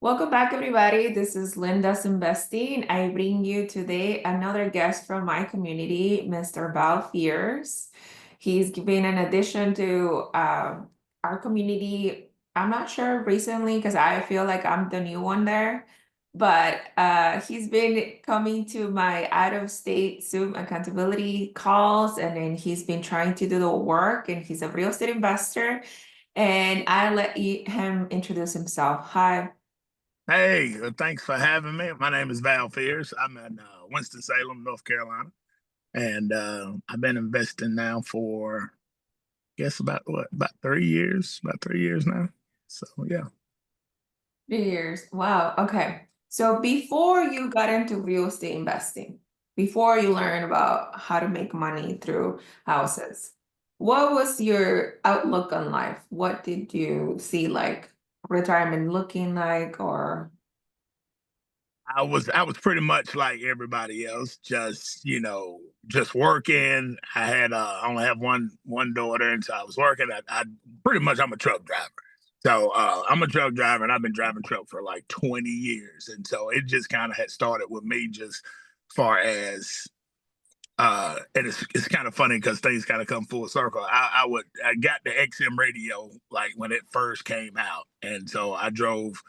Welcome back, everybody. This is Linda's Investing. I bring you today another guest from my community, Mr. Val Fears. He's been an addition to our community. I'm not sure recently because I feel like I'm the new one there, but he's been coming to my out-of-state Zoom accountability calls, and then he's been trying to do the work, and he's a real estate investor. And I let him introduce himself. Hi. Hey, thanks for having me. My name is Val Fears. I'm in Winston-Salem, North Carolina, and I've been investing now for, guess about 3 years, about 3 years now. So yeah. Years. Wow. Okay. So before you got into real estate investing, before you learned about how to make money through houses, what was your outlook on life? What did you see like retirement looking like, or I was pretty much like everybody else, just working. I only have one daughter, and so I was working. I pretty much I'm a truck driver. So I'm a truck driver, and I've been driving truck for like 20 years. And so it just kind of had started with me just far as and it's kind of funny because things kind of come full circle. I got the XM radio like when it first came out, and so I drove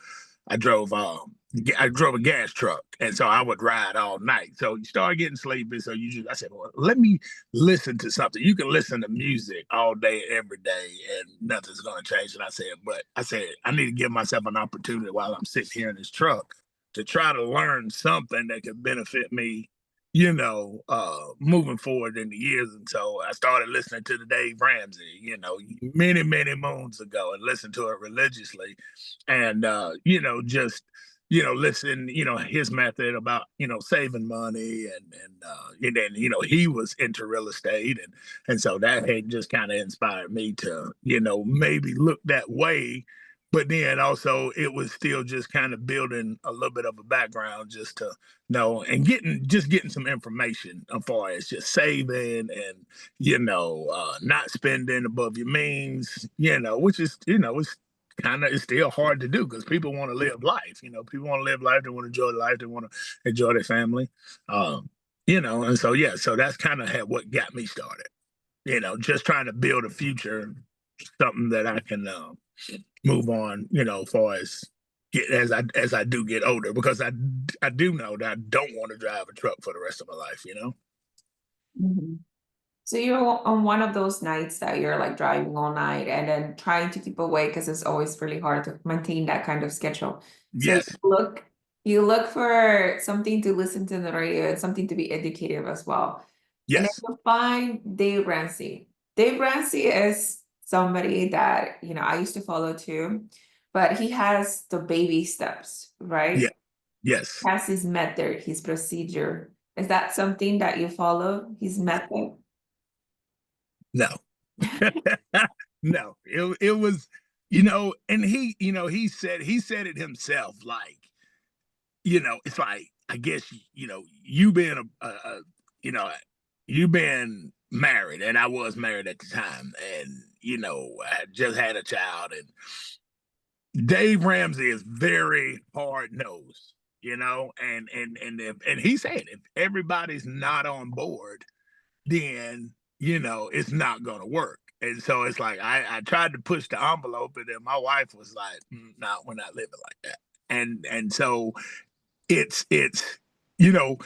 I drove a gas truck, and so I would ride all night. So you start getting sleepy. So I said, well, let me listen to something. You can listen to music all day, every day, and nothing's going to change. And I said I need to give myself an opportunity while I'm sitting here in this truck to try to learn something that could benefit me, moving forward in the years. And so I started listening to the Dave Ramsey, many, many moons ago, and listened to it religiously. And, listen, his method about, saving money and then, he was into real estate. And so that had just kind of inspired me to, maybe look that way. But then also it was still just kind of building a little bit of a background just to know and getting some information as far as just saving and not spending above your means, which is it's still hard to do because people want to live life. People want to live life, they want to enjoy life, they want to enjoy their family. um and so yeah, so that's kind of what got me started, just trying to build a future, something that I can move on, as far as as I do get older, because I do know that I don't want to drive a truck for the rest of my life. Mhm. So you're on one of those nights that you're like driving all night and then trying to keep awake because it's always really hard to maintain that kind of schedule. So Yes. you look for something to listen to in the radio and something to be educative as well. And then Yes. you find Dave Ramsey. Dave Ramsey is somebody that, I used to follow too, but he has the baby steps, Yeah. right? Yes. Has his method, his procedure. Is that something that you follow, his method? No. No, it was, and he said it himself, like, it's like, I guess, you being you know, you been married, and I was married at the time, and I had just had a child, and Dave Ramsey is very hard nosed, and he said if everybody's not on board, then it's not gonna work. And so it's like I tried to push the envelope, and then my wife was like, "No, we're not living like that." And so it's you know,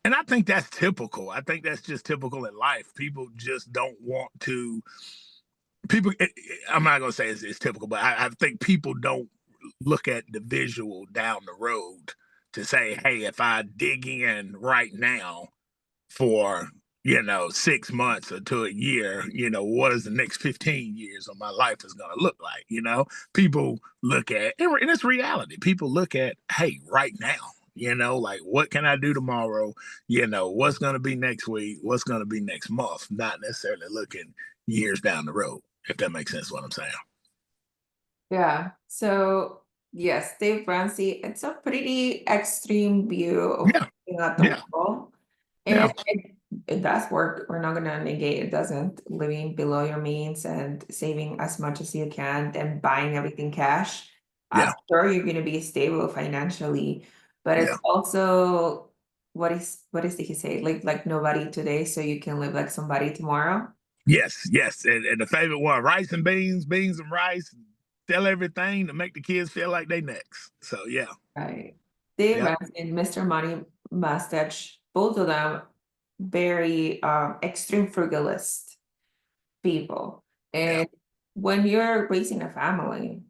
and I think that's typical. I think that's just typical in life. People just don't want to. People, I'm not gonna say it's typical, but I think people don't look at the visual down the road to say, "Hey, if I dig in right now for 6 months or to a year, what is the next 15 years of my life is going to look like?" People look at, and it's reality, people look at, hey, right now, like, what can I do tomorrow? What's going to be next week, what's going to be next month, not necessarily looking years down the road, if that makes sense what I'm saying. Yeah. So yes, Dave Ramsey, it's a pretty extreme view of Yeah. looking at the Yeah. world. And Yeah. it does work. We're not gonna negate it doesn't. Living below your means and saving as much as you can and buying everything cash. I'm Yeah. sure you're going to be stable financially, but it's Yeah. also what is he say? Like nobody today, so you can live like somebody tomorrow. Yes. Yes. And the favorite one, rice and beans, beans and rice. Sell everything to make the kids feel like they next. So yeah. Right. Dave Yep. Ramsey and Mr. Money Mustache, both of them very extreme frugalist people. Yeah. And when you're raising a family,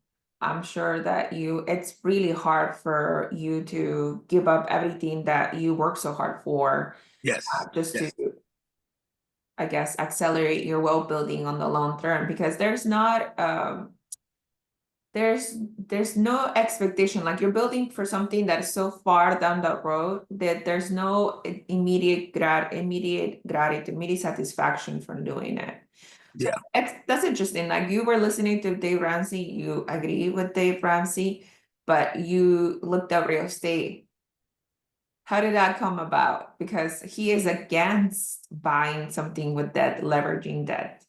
I'm sure that it's really hard for you to give up everything that you work so hard for, Yes. just to, Yes. I guess, accelerate your well building on the long term, because there's no expectation, like you're building for something that is so far down the road that there's no immediate gratitude, immediate satisfaction from doing it. So Yeah. that's interesting. Like you were listening to Dave Ramsey, you agree with Dave Ramsey, but you looked at real estate. How did that come about? Because he is against buying something with debt, leveraging debt.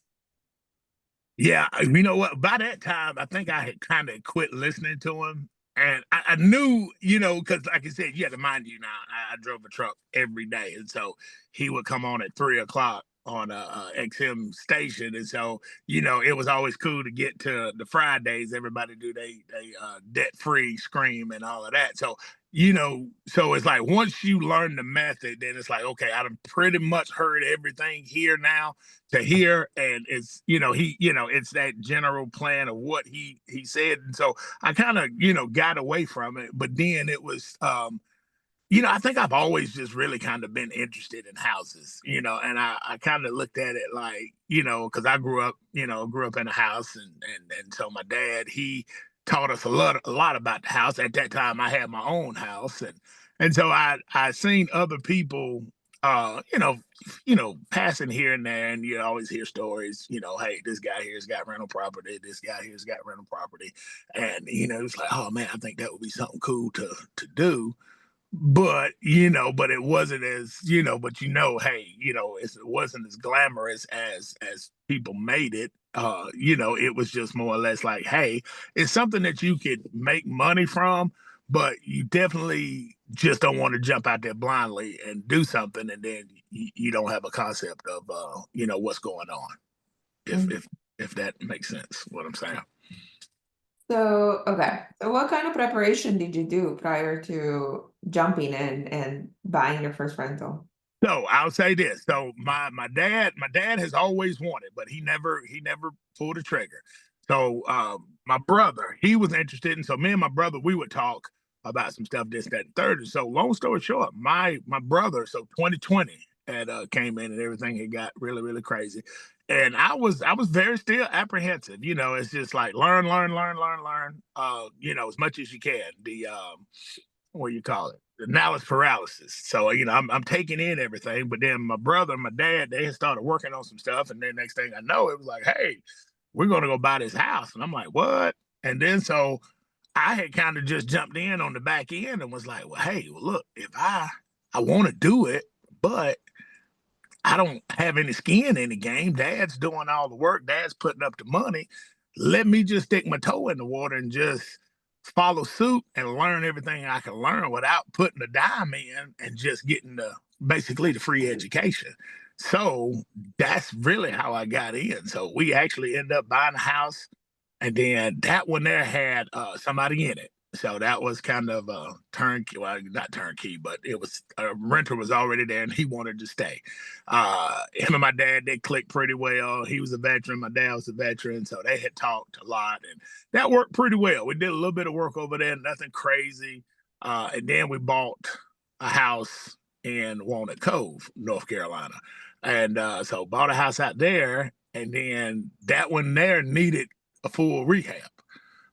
Yeah, you know what? By that time, I think I had kind of quit listening to him, and I knew, because like I said, you had to mind you now. I drove a truck every day, and so he would come on at 3 o'clock on a XM station, and so it was always cool to get to the Fridays. Everybody do they debt free scream and all of that. So so it's like once you learn the method, then it's like okay, I've pretty much heard everything here now to hear, and it's it's that general plan of what he said, and so I kind of got away from it, but then it was I think I've always just really kind of been interested in houses, and I kind of looked at it like, because I grew up in a house, and so my dad, he taught us a lot about the house. At that time, I had my own house, and so I seen other people, uh, you know, passing here and there, and you always hear stories, hey, this guy here's got rental property, this guy here's got rental property, and it's like, oh man, I think that would be something cool to do, but it wasn't as but hey, it wasn't as glamorous as people made it. It was just more or less like, hey, it's something that you could make money from, but you definitely just don't want to jump out there blindly and do something, and then you don't have a concept of what's going on, if Mhm. if if that makes sense what I'm saying. So, okay. So what kind of preparation did you do prior to jumping in and buying your first rental? So I'll say this. So my dad has always wanted, but he never pulled a trigger. So my brother, he was interested, and so me and my brother, we would talk about some stuff, this, that, and third. And so long story short, my brother, so 2020 had came in and everything had got really, really crazy. And I was very still apprehensive. It's just like learn, learn, learn, learn, learn, as much as you can. What do you call it? The analysis paralysis. So, I'm taking in everything, but then my brother and my dad, they had started working on some stuff. And then next thing I know, it was like, hey, we're going to go buy this house. And I'm like, what? And then so I had kind of just jumped in on the back end and was like, well, hey, well, look, if I want to do it, but I don't have any skin in the game. Dad's doing all the work. Dad's putting up the money. Let me just stick my toe in the water and just follow suit and learn everything I can learn without putting a dime in and just getting basically the free education. So that's really how I got in. So we actually ended up buying a house, and then that one there had somebody in it. So that was kind of a turnkey, well, not turnkey, but it was a renter was already there and he wanted to stay. Him and my dad, they clicked pretty well. He was a veteran, my dad was a veteran, so they had talked a lot, and that worked pretty well. We did a little bit of work over there, nothing crazy. And then we bought a house in Walnut Cove, North Carolina. And so bought a house out there, and then that one there needed a full rehab.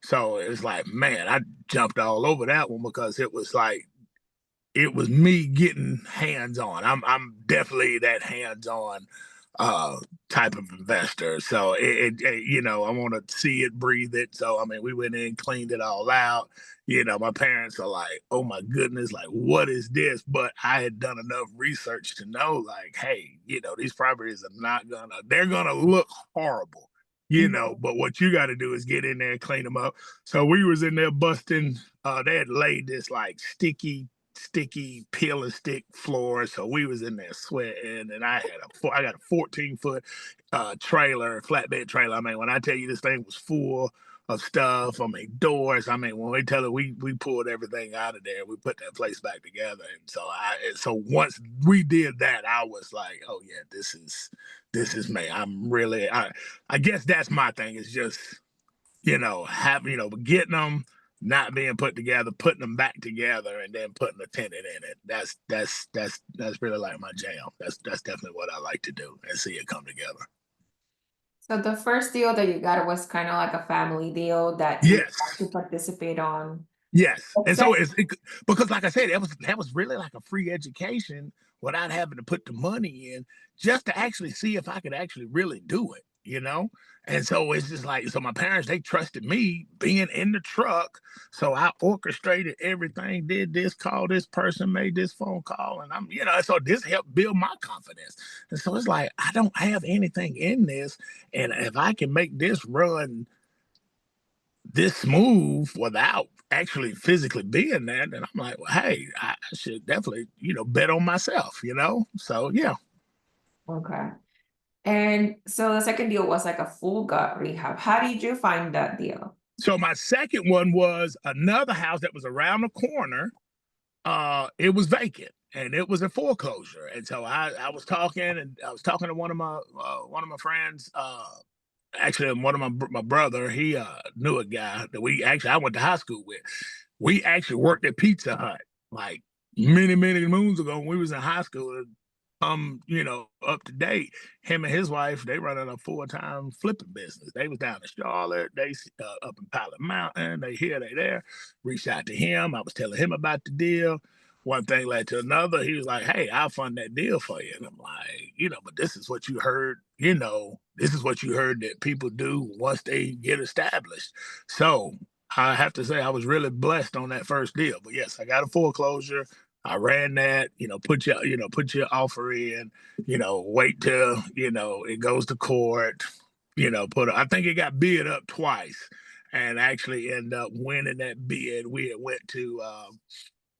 So it's like, man, I jumped all over that one because it was like it was me getting hands on. I'm definitely that hands on uh type of investor. So I want to see it, breathe it. So I mean, we went in, cleaned it all out. My parents are like, oh my goodness, like what is this? But I had done enough research to know, like, hey, these properties are not they're gonna look horrible Mhm. but what you got to do is get in there and clean them up. So we was in there busting. They had laid this like sticky peel and stick floor. So we was in there sweating, and I got a 14-foot trailer, flatbed trailer. I mean, when I tell you this thing was full of stuff, I mean doors. I mean, when we tell it, we pulled everything out of there. We put that place back together, and so once we did that, I was like, oh yeah, this is me. I guess that's my thing. Is just having getting them, not being put together, putting them back together, and then putting a tenant in it. That's really like my jam. That's definitely what I like to do and see it come together. So the first deal that you got was kind of like a family deal that you got Yes. to participate on. Yes, The and so second, because, like I said, that was really like a free education without having to put the money in, just to actually see if I could actually really do it. And so it's just like, so my parents, they trusted me being in the truck, so I orchestrated everything, did this, called this person, made this phone call, and so this helped build my confidence. And so it's like I don't have anything in this, and if I can make this run this smooth without actually physically being there, then I'm like, well, hey, I should definitely, bet on myself. So yeah. okay. And so the second deal was like a full gut rehab. How did you find that deal? So my second one was another house that was around the corner. It was vacant and it was a foreclosure. And so I was talking to one of my friends, actually one of my brother, he knew a guy that I went to high school with. We actually worked at Pizza Hut like many moons ago when we was in high school. Up to date. Him and his wife, they running a full-time flipping business. They was down in Charlotte, they up in Pilot Mountain, they here, they there. Reached out to him. I was telling him about the deal. One thing led to another. He was like, "Hey, I'll fund that deal for you." And I'm like, but this is what you heard. This is what you heard that people do once they get established. So I have to say, I was really blessed on that first deal. But yes, I got a foreclosure. I ran that, put your offer in, wait till, it goes to court, I think it got bid up twice and actually end up winning that bid. We had went to,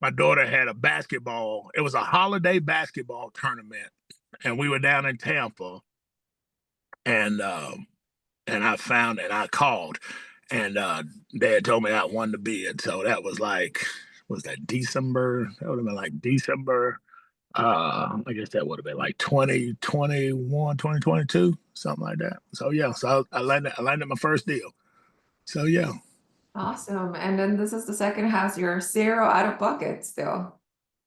my daughter had a basketball, it was a holiday basketball tournament, and we were down in Tampa, and, I called, and they had told me I won the bid. So that was like, was that December? That would have been like December. I guess that would have been like 2021, 2022, something like that. So yeah, so I landed my first deal. So yeah. Awesome. And then this is the second house, you're zero out of pocket still.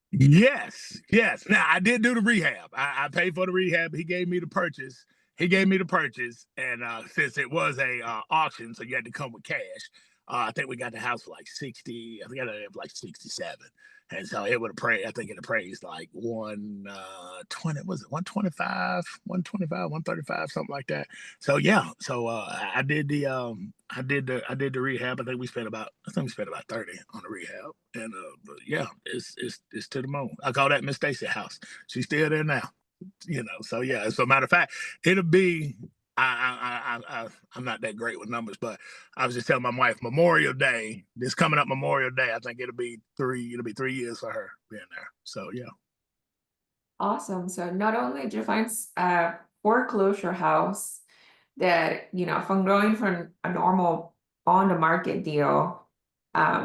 Yes, yes. Now I did do the rehab. I paid for the rehab. He gave me the purchase. And since it was a auction, so you had to come with cash. I think we got the house for like 60. I think I got it for like 67, and so it would appraise. I think it appraised like 120. Was it 125, 125, 135, something like that. So yeah. So I did the rehab. I think we spent about 30 on the rehab, and but yeah, it's to the moon. I call that Miss Stacy house. She's still there now. So yeah. As a matter of fact, it'll be. I'm not that great with numbers, but I was just telling my wife Memorial Day. This coming up Memorial Day, I think it'll be 3. It'll be 3 years for her being there. So yeah. Awesome. So not only did you find a foreclosure house that, from going from a normal on the market deal,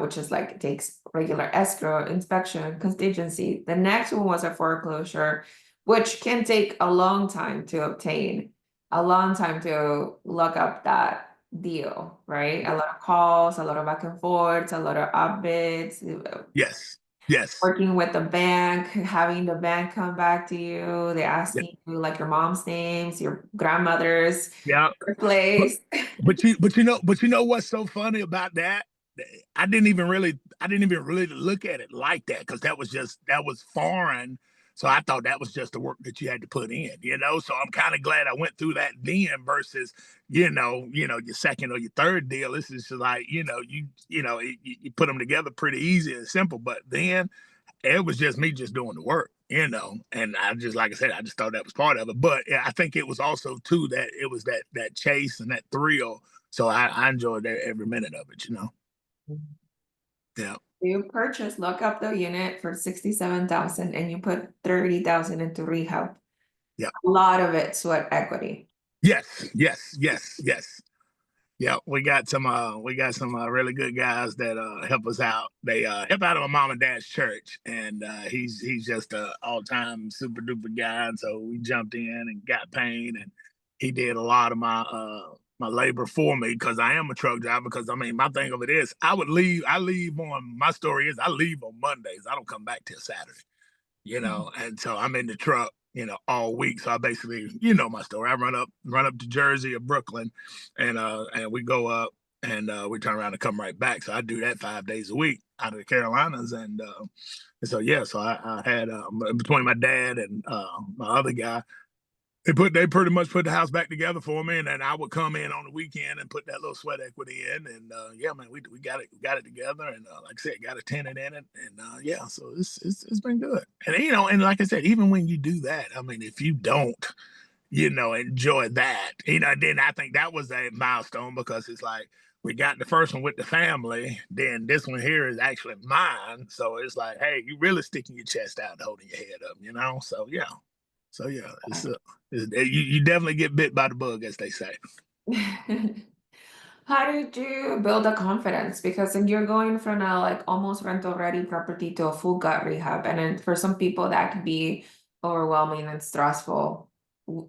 which is like it takes regular escrow, inspection, contingency. The next one was a foreclosure, which can take a long time to obtain, a long time to look up that deal, right? A lot of calls, a lot of back and forth, a lot of upbids, Yes. Yes. working with the bank, having the bank come back to you. They Yeah. asking you like your mom's names, your grandmother's Yeah. But place. but you know what's so funny about that? I didn't even really look at it like that, because that was foreign. So I thought that was just the work that you had to put in. So I'm kind of glad I went through that then versus, your second or your third deal. This is just like, you put them together pretty easy and simple. But then it was just me just doing the work. and I just, like I said, I just thought that was part of it. But yeah, I think it was also too that it was that chase and that thrill. So I enjoyed every minute of it. Yeah. You purchase, look up the unit for 67,000 and you put 30,000 into rehab. Yeah. A lot of it's sweat equity. Yes, yes, yes, yes. Yeah, we got some really good guys that help us out. They help out of my mom and dad's church, and he's just a all time super duper guy. And so we jumped in and got paid, and he did a lot of my labor for me because I am a truck driver. Because I mean, my thing of it is, I would leave. I leave on my story is I leave on Mondays. I don't come back till Saturday. And so I'm in the truck, all week. So I basically, my story. I run up to Jersey or Brooklyn, and we go up and we turn around and come right back. So I do that 5 days a week out of the Carolinas, and so yeah, so I had between my dad and my other guy, they pretty much put the house back together for me, and then I would come in on the weekend and put that little sweat equity in, and yeah, man, we got it together, and like I said, got a tenant in it, and yeah, so it's been good, and and like I said, even when you do that, I mean, if you don't, enjoy that, then I think that was a milestone because it's like we got the first one with the family, then this one here is actually mine, so it's like, hey, you really sticking your chest out and holding your head up. So yeah. So yeah, you definitely get bit by the bug, as they say. How did you build a confidence? Because then you're going from a like almost rental ready property to a full gut rehab. And then for some people that could be overwhelming and stressful.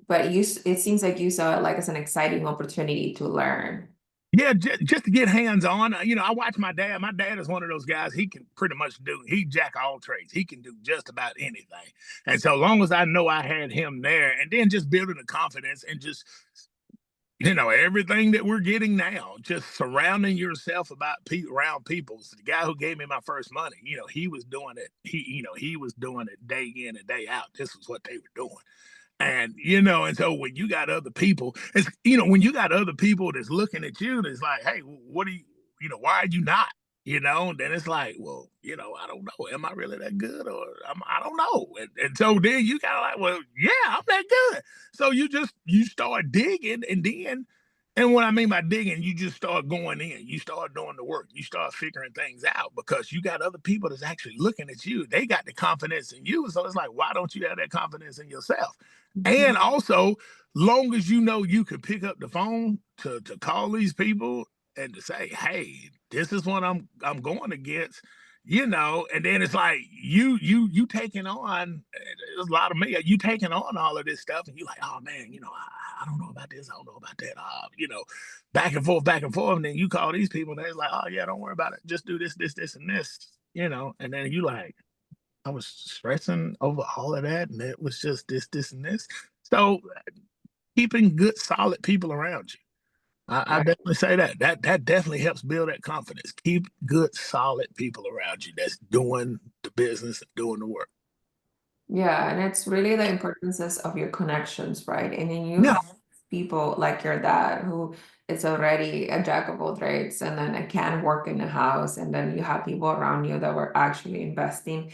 But it seems like you saw it like as an exciting opportunity to learn. Yeah, just to get hands on. I watch my dad. My dad is one of those guys. He can pretty much he jack all trades. He can do just about anything. And so long as I know I had him there, and then just building the confidence and just everything that we're getting now, just surrounding yourself around people. So the guy who gave me my first money, he was doing it. He was doing it day in and day out. This was what they were doing. And so when you got other people, when you got other people that's looking at you, that's like, hey, what do why are you not? And then it's like, well, I don't know. Am I really that good? Or I don't know. And so then you kind of like, well, yeah, I'm that good. So you start digging, and what I mean by digging, you just start going in. You start doing the work. You start figuring things out because you got other people that's actually looking at you. They got the confidence in you. So it's like, why don't you have that confidence in yourself? Mhm. And also, long as you know you can pick up the phone to call these people and to say, "Hey, this is what I'm going against," and then it's like you taking on. There's a lot of me. You taking on all of this stuff, and you like, "Oh man, I don't know about this. I don't know about that." Back and forth, and then you call these people, and they're like, "Oh yeah, don't worry about it. Just do this, this, this, and this." And then you like, I was stressing over all of that, and it was just this, and this. So keeping good, solid people around you. I Right. definitely say that definitely helps build that confidence. Keep good, solid people around you that's doing the business and doing the work. Yeah, and it's really the importance of your connections, right? And then you Yeah, have people like your dad who is already a jack of all trades and then can work in the house. And then you have people around you that were actually investing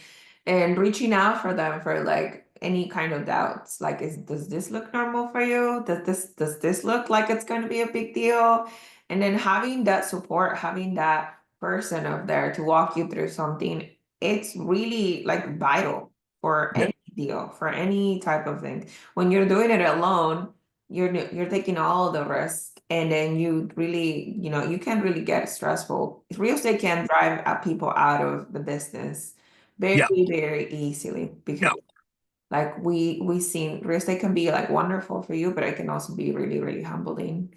and reaching out for them for like any kind of doubts. Like, does this look normal for you? Does this look like it's going to be a big deal? And then having that support, having that person up there to walk you through something, it's really like vital for yeah, any deal, for any type of thing. When you're doing it alone, you're taking all the risk, and then you really, you can really get stressful. Real estate can drive people out of the business very, yeah, very easily because yeah, like we seen real estate can be like wonderful for you, but it can also be really, really humbling.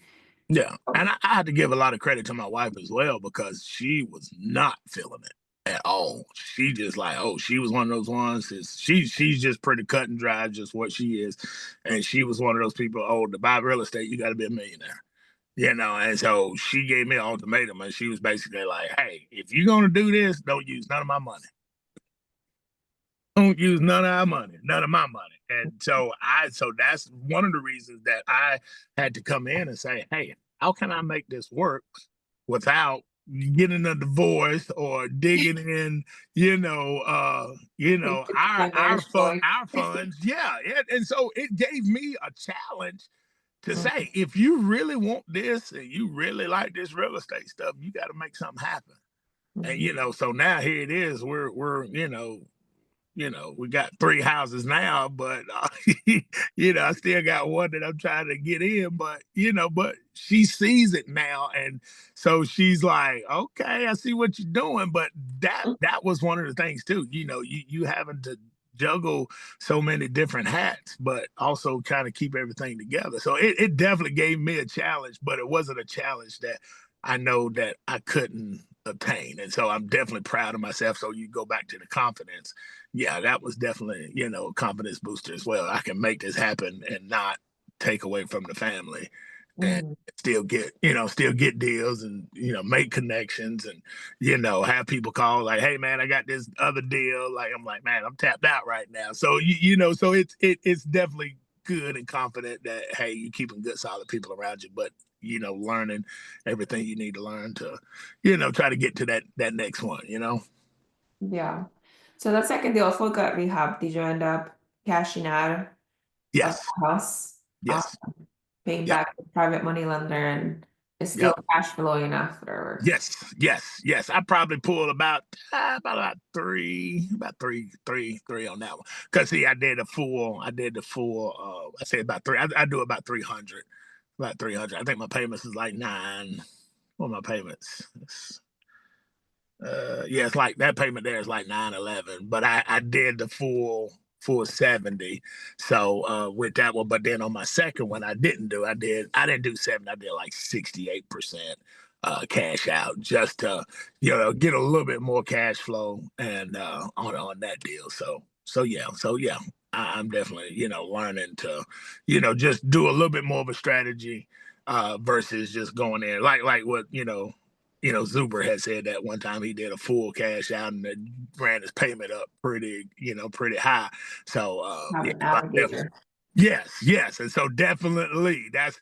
yeah. And I had to give a lot of credit to my wife as well because she was not feeling it at all. She just like, oh, she was one of those ones. She's just pretty cut and dry, just what she is, and she was one of those people. Oh, to buy real estate, you got to be a millionaire. And so she gave me an ultimatum, and she was basically like, "Hey, if you're gonna do this, don't use none of my money. Don't use none of our money, none of my money." And so that's one of the reasons that I had to come in and say, "Hey, how can I make this work without getting a divorce or digging in, our funds. Yeah. And so it gave me a challenge to Mhm, say, if you really want this and you really like this real estate stuff, you got to make something happen. And mhm. so now here it is. We're we got 3 houses now, but I still got one that I'm trying to get in, but she sees it now, and so she's like, okay, I see what you're doing. But that was one of the things too. You having to juggle so many different hats, but also kind of keep everything together. So it definitely gave me a challenge, but it wasn't a challenge that I know that I couldn't obtain. And so I'm definitely proud of myself. So you go back to the confidence. Yeah, that was definitely, a confidence booster as well. I can make this happen and not take away from the family and Mhm. still get deals and, make connections and, have people call like, hey man, I got this other deal. Like, I'm like, man, I'm tapped out right now. So, so it's definitely good and confident that, hey, you're keeping good, solid people around you, but, learning everything you need to learn to, try to get to that next one. Yeah. So the second deal also got rehab. Did you end up cashing out of Yes. the house, Yes. paying Yep. back the private money lender, and it's still Yep. cash flowing afterwards? Yes. Yes. Yes. I probably pulled about three on that one. Cause see, I did the full, I say about three, I do about 300, about 300. I think my payments is like 9. What are my payments? Yeah, it's like that payment there is like 911, but I did the full 70. So with that one, but then on my second one, I didn't do 7, I did like 68% cash out just to get a little bit more cash flow and on that deal. So yeah, I'm definitely learning to just do a little bit more of a strategy versus just going in like what Zuber had said that one time he did a full cash out and it ran his payment up pretty high. So Have yeah, an I definitely, alligator. yes. And so definitely that's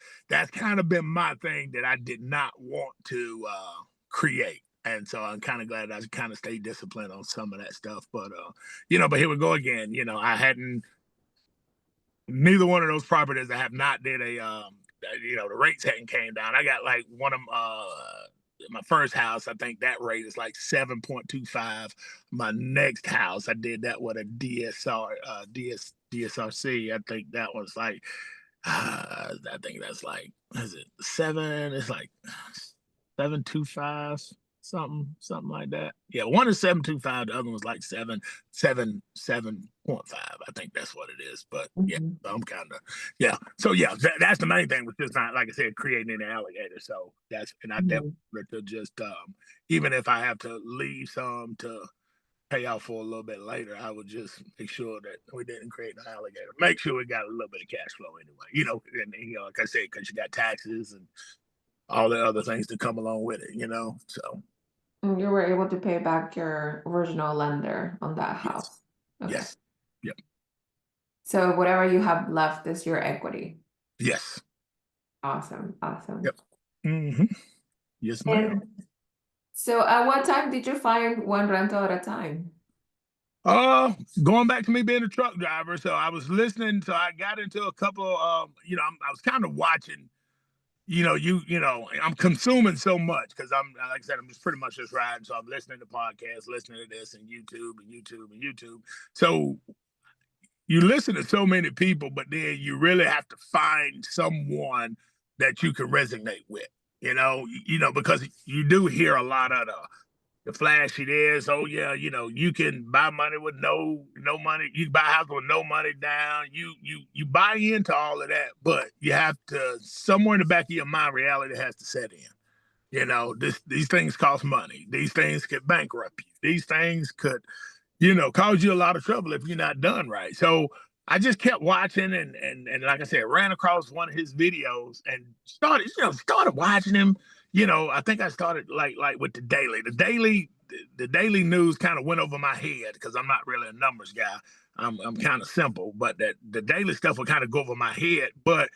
kind of been my thing that I did not want to create. And so I'm kind of glad I kind of stayed disciplined on some of that stuff. But here we go again. I hadn't neither one of those properties I have not did the rates hadn't came down. I got like one of them my first house, I think that rate is like 7.25. My next house, I did that with a DSRC. I think that was like I think that's like, is it 7? It's like 725, something like that. Yeah, one is 725, the other one's like 7.5. I think that's what it is. But yeah, Mhm, I'm kind of yeah. So yeah, that's the main thing, was just not, like I said, creating an alligator. So and I definitely mhm, to just even if I have to leave some to pay out for a little bit later, I would just make sure that we didn't create an alligator. Make sure we got a little bit of cash flow anyway. And like I said, because you got taxes and all the other things that come along with it. So And you were able to pay back your original lender on that yes, house. Okay. yes, yep, So whatever you have left is your equity. yes, Awesome. Awesome. yep. Hmm. Yes, ma'am. And so at what time did you find one rental at a time? Uh, Going back to me being a truck driver, so I was listening. So I got into a couple. I was kind of watching. I'm consuming so much because like I said, I'm just pretty much just riding. So I'm listening to podcasts, listening to this, and YouTube. So you listen to so many people, but then you really have to find someone that you can resonate with. Because you do hear a lot of the flashy is, oh yeah, you can buy money with no money, you can buy a house with no money down. You buy into all of that, but you have to, somewhere in the back of your mind, reality has to set in. These things cost money. These things could bankrupt you. These things could cause you a lot of trouble if you're not done right. So I just kept watching and like I said, ran across one of his videos and started watching him. I think I started like with the daily. The daily news kind of went over my head because I'm not really a numbers guy. I'm kind of simple, but that the daily stuff would kind of go over my head. But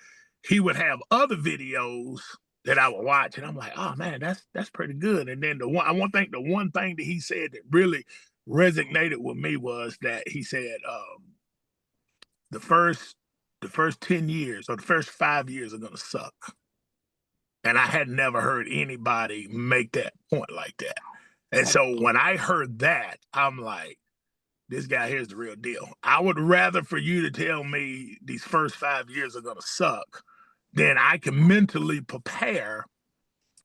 he would have other videos that I would watch, and I'm like, oh man, that's pretty good. And then the one thing that he said that really resonated with me was that he said, the first the first 10 years or the first 5 years are gonna suck. And I had never heard anybody make that point like that. And Yeah. so when I heard that, I'm like, this guy here's the real deal. I would rather for you to tell me these first 5 years are gonna suck than I can mentally prepare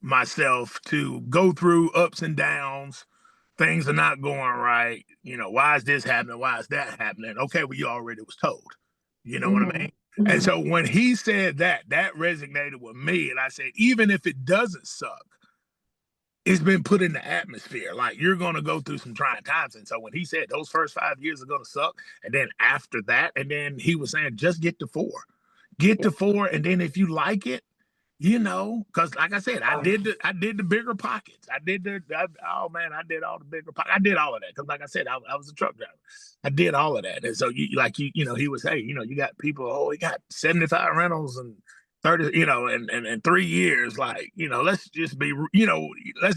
myself to go through ups and downs. Things are not going right. Why is this happening? Why is that happening? Okay, well, you already was told. You know what I Mhm. mean? And Mhm. so when he said that, that resonated with me. And I said, even if it doesn't suck, it's been put in the atmosphere. Like you're going to go through some trying times. And so when he said those first 5 years are going to suck, and then after that, and then he was saying, just get Yeah. to four. And then if you like it, because like I said, I did the bigger pockets. Oh man, I did all the bigger pockets. I did all of that because, like I said, I was a truck driver. I did all of that, and so he would say, you got people. Oh, he got 75 rentals and 30, and 3 years. Like, let's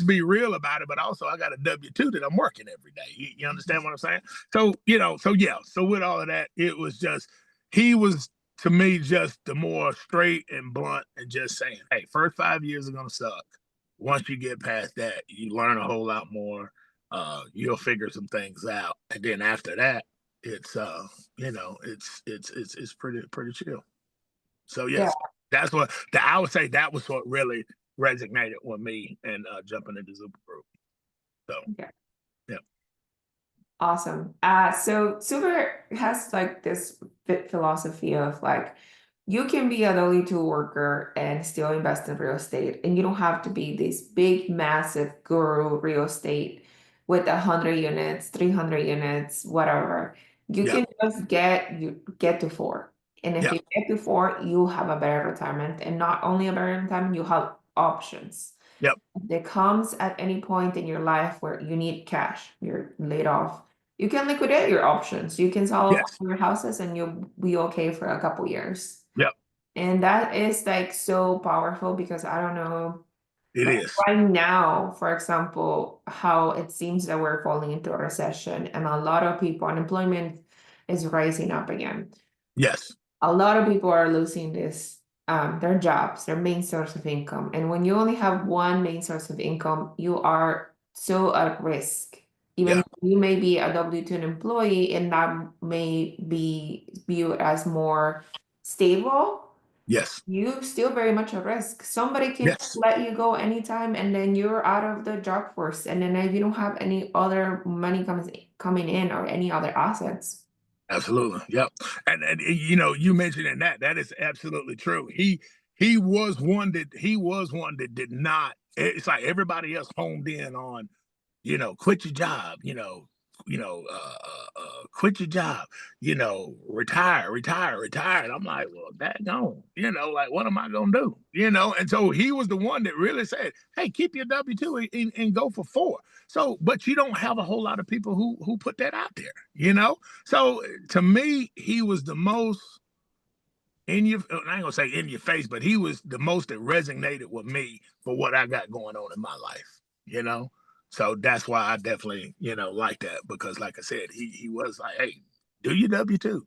be real about it. But also, I got a W-2 that I'm working every day. You understand what I'm saying? So so yeah. So with all of that, it was just he was to me just the more straight and blunt and just saying, hey, first 5 years are gonna suck. Once you get past that, you learn a whole lot more. You'll figure some things out, and then after that, it's it's pretty chill. So Yeah. yes, that's what I would say. That was what really resonated with me and jumping into Super Group. So Okay. yeah, Awesome. So Super has like this philosophy of like you can be a W-2 worker and still invest in real estate, and you don't have to be this big, massive guru real estate with 100 units, 300 units, whatever. You yeah, can just get to four, and if yeah, you get to four, you have a better retirement, and not only a better retirement, you have options. yep, There comes at any point in your life where you need cash, you're laid off. You can liquidate your options. You can sell off yes, your houses and you'll be okay for a couple years. yep. And that is like so powerful because I don't know, It like is. right now, for example, how it seems that we're falling into a recession and a lot of people, unemployment is rising up again. Yes, A lot of people are losing their jobs, their main source of income. And when you only have one main source of income, you are so at risk. Even yeah, though you may be a W-2 employee and that may be viewed as more stable, yes, you still very much at risk. Somebody can just yes. let you go anytime and then you're out of the job force. And then if you don't have any other money coming in or any other assets. Absolutely. Yep. And you mentioning that is absolutely true. He was one that did not. It's like everybody else homed in on, quit your job, quit your job, retire, retire, retire. And I'm like, well, that don't, like, what am I gonna do? And so he was the one that really said, hey, keep your W-2 and go for four. So, but you don't have a whole lot of people who put that out there. So to me, he was the most I ain't gonna say in your face, but he was the most that resonated with me for what I got going on in my life, you know. So that's why I definitely, like that because, like I said, he was like, hey, do your W-2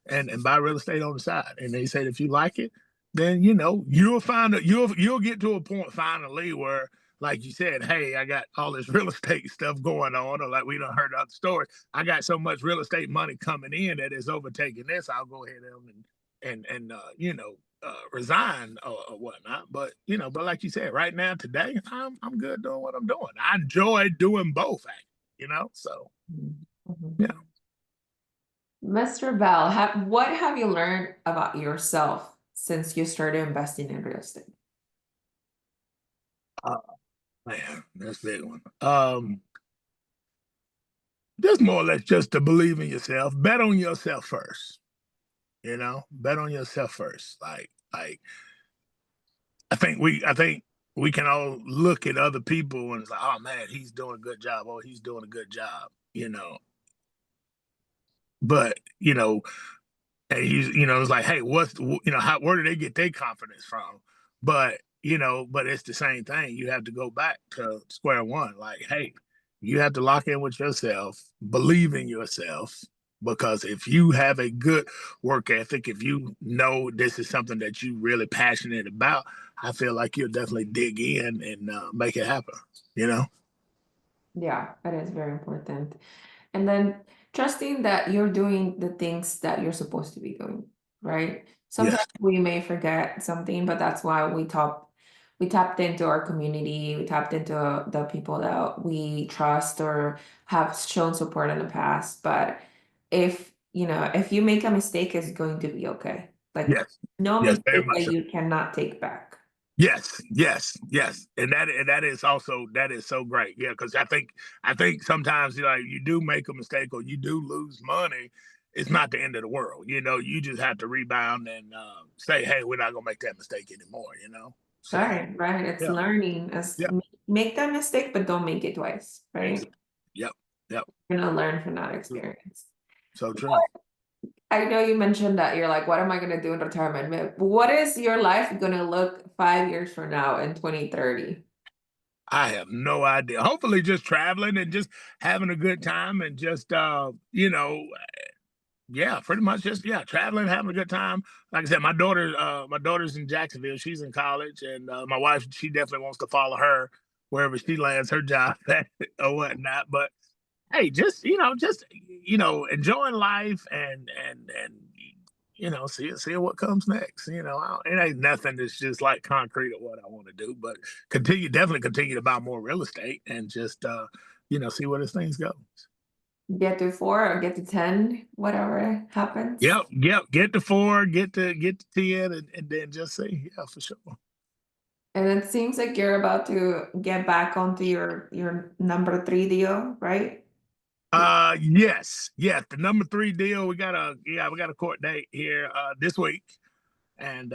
and buy real estate on the side. And they said if you like it, then you'll get to a point finally where, like you said, hey, I got all this real estate stuff going on, or like we done heard other stories. I got so much real estate money coming in that is overtaking this. I'll go ahead and resign or whatnot. But like you said, right now today, I'm good doing what I'm doing. I enjoy doing both, So Mhm. yeah. Mr. Bell, what have you learned about yourself since you started investing in real estate? Uh, Man, that's a big one. Just more or less just to believe in yourself. Bet on yourself first. Bet on yourself first. Like I think we can all look at other people and it's like, oh man, he's doing a good job. Oh, he's doing a good job. But and it's like, hey, where do they get their confidence from? But but it's the same thing. You have to go back to square one. Like, hey, you have to lock in with yourself, believe in yourself, because if you have a good work ethic, if you know this is something that you really passionate about, I feel like you'll definitely dig in and make it happen. You know? Yeah, that is very important. And then trusting that you're doing the things that you're supposed to be doing, right? Sometimes Yes, we may forget something, but that's why we tapped into our community, we tapped into the people that we trust or have shown support in the past. But if you make a mistake, it's going to be okay. Like yes, no yes, very mistake much that so. you cannot take back. Yes, yes, yes, and that is also that is so great. Yeah, because I think sometimes you do make a mistake or you do lose money. It's not the end of the world. You just have to rebound and say, "Hey, we're not gonna make that mistake anymore." So Right, right. It's yeah, learning. As yeah, make that mistake, but don't make it twice, right? exactly. Yep, yep. You're gonna learn from that True. experience. So true. I know you mentioned that you're like, what am I gonna do in retirement? But what is your life gonna look 5 years from now in 2030? I have no idea. Hopefully, just traveling and just having a good time and just yeah, pretty much just traveling, having a good time. Like I said, my daughter's in Jacksonville. She's in college, and my wife, she definitely wants to follow her wherever she lands her job at or whatnot. But hey, just enjoying life and see what comes next. It ain't nothing that's just like concrete of what I want to do, but definitely continue to buy more real estate and just see where this things go. Get to 4 or get to 10, whatever happens. Yep, yep. Get to 4, get to 10, and then just see. Yeah, for sure. And it seems like you're about to get back onto your number 3 deal, right? Yes, yes. The number 3 deal. We got a court date here this week, and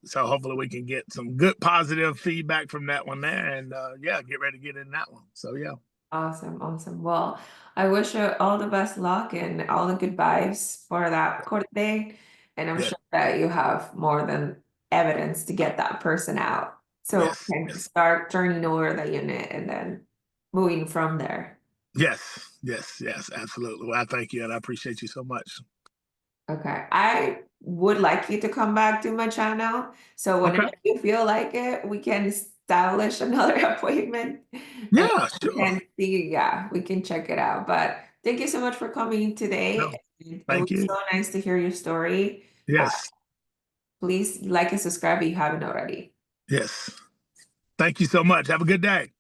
so hopefully we can get some good positive feedback from that one there, and yeah, get ready to get in that one. So yeah, Awesome, awesome. Well, I wish you all the best luck and all the good vibes for that court date. And I'm yeah, sure that you have more than evidence to get that person out. So yes, we can yes, start turning over the unit and then moving from there. yes, yes, yes. Absolutely. Well, I thank you, and I appreciate you so much. Okay. I would like you to come back to my channel. So whenever Okay. you feel like it, we can establish another appointment and Yeah, we sure. can see, yeah, we can check it out. But thank you so much for coming No, today. And it was thank you. so nice to hear your story. Uh, Yes, please like and subscribe if you haven't already. yes. Thank you so much. Have a good day.